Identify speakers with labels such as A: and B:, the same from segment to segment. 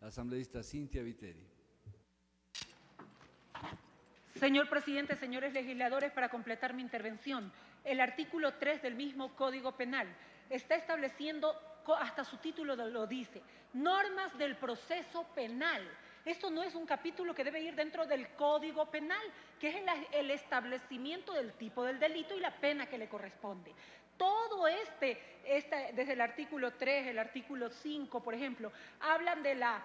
A: La asambleísta Cynthia Viteri.
B: Señor presidente, señores legisladores, para completar mi intervención, el artículo 3 del mismo Código Penal está estableciendo, hasta su título lo dice, normas del proceso penal. Esto no es un capítulo que debe ir dentro del Código Penal, que es el establecimiento del tipo del delito y la pena que le corresponde. Todo desde el artículo 3, el artículo 5, por ejemplo, hablan de la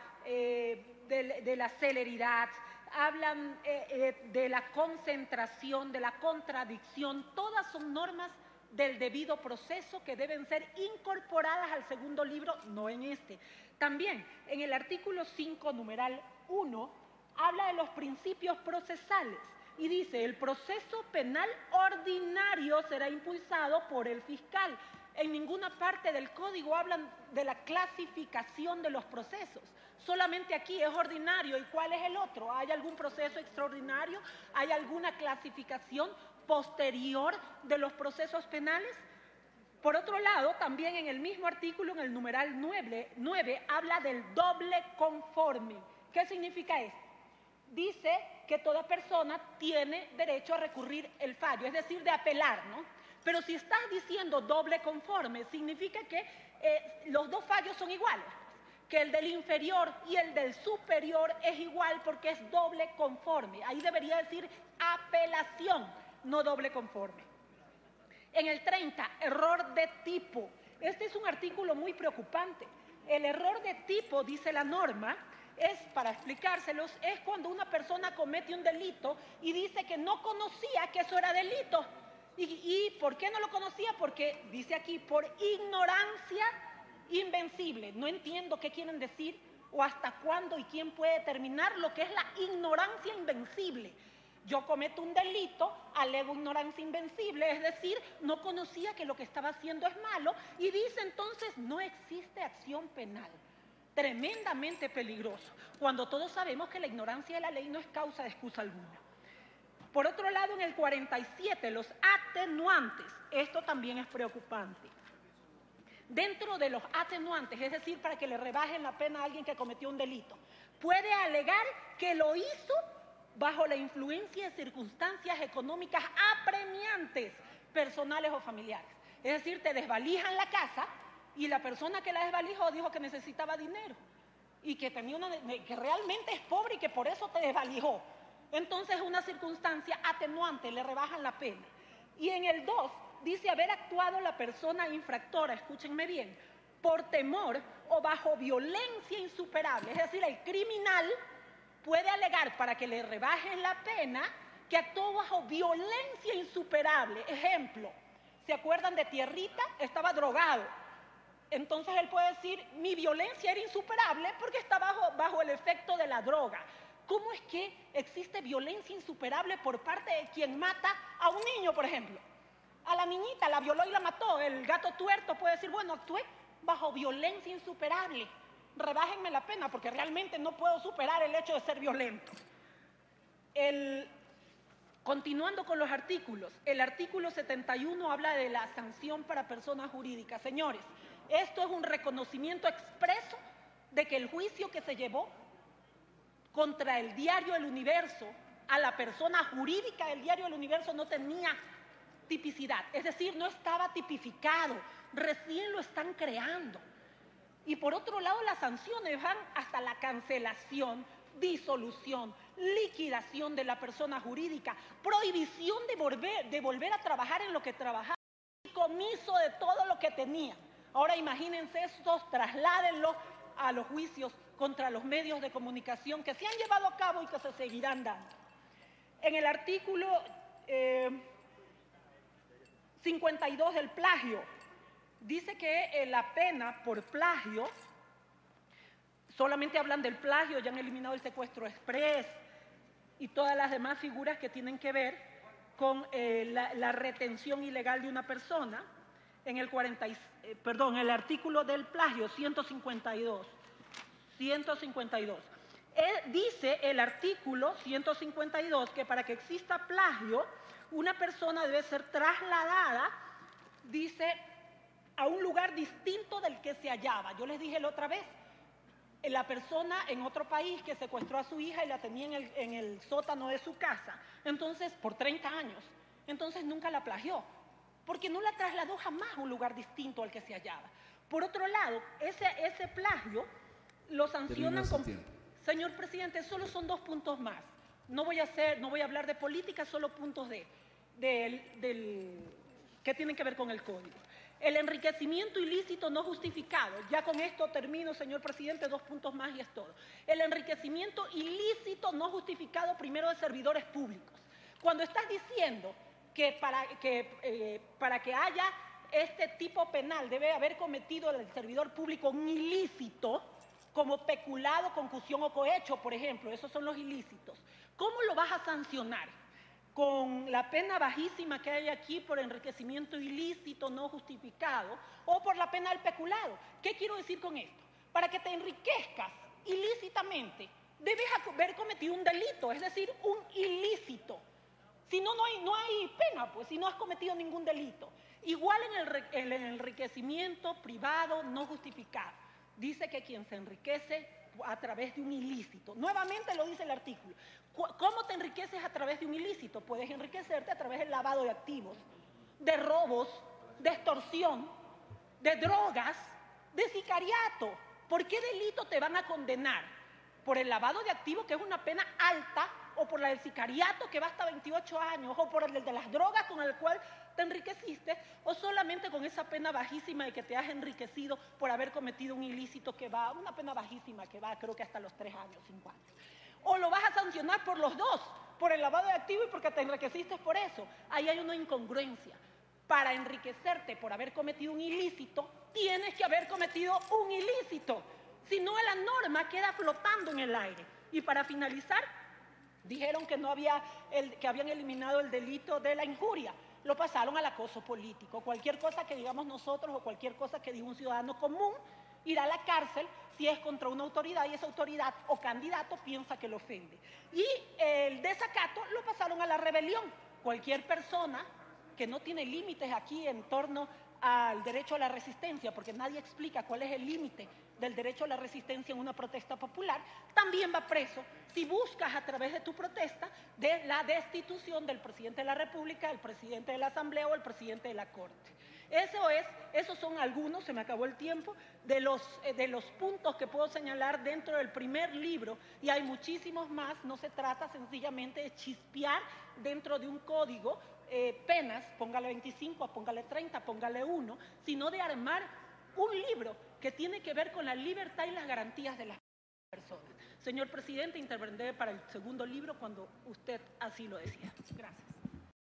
B: celeridad, hablan de la concentración, de la contradicción. Todas son normas del debido proceso que deben ser incorporadas al segundo libro, no en este. También en el artículo 5, numeral 1, habla de los principios procesales y dice: el proceso penal ordinario será impulsado por el fiscal. En ninguna parte del código hablan de la clasificación de los procesos. Solamente aquí es ordinario. ¿Y cuál es el otro? ¿Hay algún proceso extraordinario? ¿Hay alguna clasificación posterior de los procesos penales? Por otro lado, también en el mismo artículo, en el numeral 9 habla del doble conforme. ¿Qué significa esto? Dice que toda persona tiene derecho a recurrir el fallo, es decir, de apelar, ¿no? Pero si estás diciendo doble conforme, significa que los dos fallos son iguales, que el del inferior y el del superior es igual porque es doble conforme. Ahí debería decir apelación, no doble conforme. En el 30, error de tipo. Este es un artículo muy preocupante. El error de tipo, dice la norma, para explicárselos, es cuando una persona comete un delito y dice que no conocía que eso era delito. ¿Y por qué no lo conocía? Porque dice aquí, por ignorancia invencible. No entiendo qué quieren decir o hasta cuándo y quién puede determinar lo que es la ignorancia invencible. Yo cometo un delito, alego ignorancia invencible, es decir, no conocía que lo que estaba haciendo es malo y dice entonces no existe acción penal. Tremendamente peligroso, cuando todos sabemos que la ignorancia de la ley no es causa de excusa alguna. Por otro lado, en el 47, los atenuantes. Esto también es preocupante. Dentro de los atenuantes, es decir, para que le rebajen la pena a alguien que cometió un delito, puede alegar que lo hizo bajo la influencia de circunstancias económicas apremiantes, personales o familiares. Es decir, te desvalijan la casa y la persona que la desvalijó dijo que necesitaba dinero y que que realmente es pobre y que por eso te desvalijó. Entonces es una circunstancia atenuante, le rebajan la pena. Y en el 2 dice haber actuado la persona infractora, escúchenme bien, por temor o bajo violencia insuperable. Es decir, el criminal puede alegar para que le rebajen la pena que actuó bajo violencia insuperable. Ejemplo, ¿se acuerdan de Tierrita? Estaba drogado. Entonces él puede decir, mi violencia era insuperable porque estaba bajo el efecto de la droga. ¿Cómo es que existe violencia insuperable por parte de quien mata a un niño, por ejemplo? A la niñita la violó y la mató. El gato tuerto puede decir, bueno, actué bajo violencia insuperable. Rebájenme la pena porque realmente no puedo superar el hecho de ser violento. Continuando con los artículos, el artículo 71 habla de la sanción para personas jurídicas. Señores, esto es un reconocimiento expreso de que el juicio que se llevó contra el diario El Universo a la persona jurídica del diario El Universo no tenía tipicidad, es decir, no estaba tipificado, recién lo están creando. Y por otro lado, las sanciones van hasta la cancelación, disolución, liquidación de la persona jurídica, prohibición de volver a trabajar en lo que trabajaba y comiso de todo lo que tenía. Ahora imagínense estos, trasládenlo a los juicios contra los medios de comunicación que se han llevado a cabo y que se seguirán dando. En el artículo 52 del plagio, dice que la pena por plagio, solamente hablan del plagio, ya han eliminado el secuestro exprés y todas las demás figuras que tienen que ver con la retención ilegal de una persona. En el artículo del plagio 152. Dice el artículo 152 que para que exista plagio, una persona debe ser trasladada, dice, a un lugar distinto del que se hallaba. Yo les dije la otra vez, la persona en otro país que secuestró a su hija y la tenía en el sótano de su casa, entonces por 30 años, entonces nunca la plagió, porque no la trasladó jamás a un lugar distinto al que se hallaba. Por otro lado, ese plagio lo sancionan con... Señor presidente, solo son 2 puntos más. No voy a hablar de política, solo puntos que tienen que ver con el código. El enriquecimiento ilícito no justificado. Ya con esto termino, señor presidente, 2 puntos más y es todo. El enriquecimiento ilícito no justificado, primero, de servidores públicos. Cuando estás diciendo que para que haya este tipo penal debe haber cometido el servidor público un ilícito, como peculado, concusión o cohecho, por ejemplo, esos son los ilícitos. ¿Cómo lo vas a sancionar? Con la pena bajísima que hay aquí por enriquecimiento ilícito no justificado o por la pena del peculado. ¿Qué quiero decir con esto? Para que te enriquezcas ilícitamente, debes haber cometido un delito, es decir, un ilícito. Si no, no hay pena, pues, si no has cometido ningún delito. Igual en el enriquecimiento privado no justificado. Dice que quien se enriquece a través de un ilícito. Nuevamente lo dice el artículo. ¿Cómo te enriqueces a través de un ilícito? Puedes enriquecerte a través del lavado de activos, de robos, de extorsión, de drogas, de sicariato. ¿Por qué delito te van a condenar? ¿Por el lavado de activos, que es una pena alta, o por la del sicariato, que va hasta 28 años, o por el de las drogas con el cual te enriqueciste, o solamente con esa pena bajísima de que te has enriquecido por haber cometido un ilícito que va, una pena bajísima que va creo que hasta los 3 años, 5 años? ¿O lo vas a sancionar por los dos, por el lavado de activos y porque te enriqueciste por eso? Ahí hay una incongruencia. Para enriquecerte por haber cometido un ilícito, tienes que haber cometido un ilícito. Si no, la norma queda flotando en el aire. Y para finalizar, dijeron que que habían eliminado el delito de la injuria. Lo pasaron al acoso político. Cualquier cosa que digamos nosotros o cualquier cosa que diga un ciudadano común irá a la cárcel si es contra una autoridad y esa autoridad o candidato piensa que lo ofende. Y el desacato lo pasaron a la rebelión. Cualquier persona que no tiene límites aquí en torno al derecho a la resistencia, porque nadie explica cuál es el límite del derecho a la resistencia en una protesta popular, también va preso si buscas a través de tu protesta de la destitución del presidente de la República, el presidente de la Asamblea o el presidente de la Corte. Esos son algunos, se me acabó el tiempo, de los puntos que puedo señalar dentro del primer libro, y hay muchísimos más. No se trata sencillamente de chispear dentro de un código penas, póngale 25, póngale 30, póngale 1, sino de armar un libro que tiene que ver con la libertad y las garantías de las personas. Señor presidente, intervendré para el segundo libro cuando usted así lo decida. Gracias.